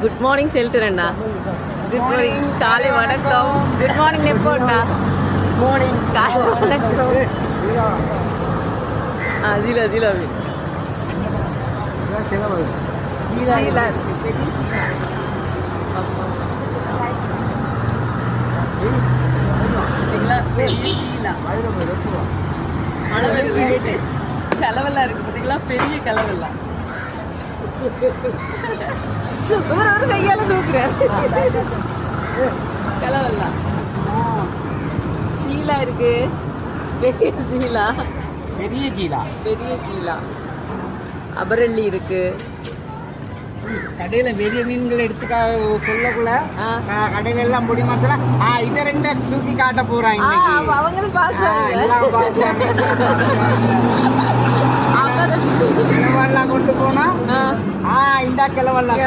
Good morning செலுத்துறேன்டா. Good morning, காலை வணக்கம். Good morning நெப்போட்டா. மார்னிங், காலை வணக்கம். அதில் அதில் அப்படி கலவெல்லாம் இருக்கு பார்த்தீங்களா, பெரிய கலவெல்லாம். ஒரு கையால தூக்குறேன். கலவெல்லாம் சீலா இருக்கு, பெரிய சீலா, பெரிய ஜீலா, பெரிய சீலா. அபரள்ளி இருக்கு. கடையில பெரிய மீன்கள் எடுத்து சொல்லக்குள்ள கடையில எல்லாம் பொடி மசாலா இதை ரெண்டு தூக்கி காட்ட போறாங்க. அவங்களும் பாக்குறாங்க, கிழவெல்லாம் கொண்டு போனா இந்த கிழவெல்லாம்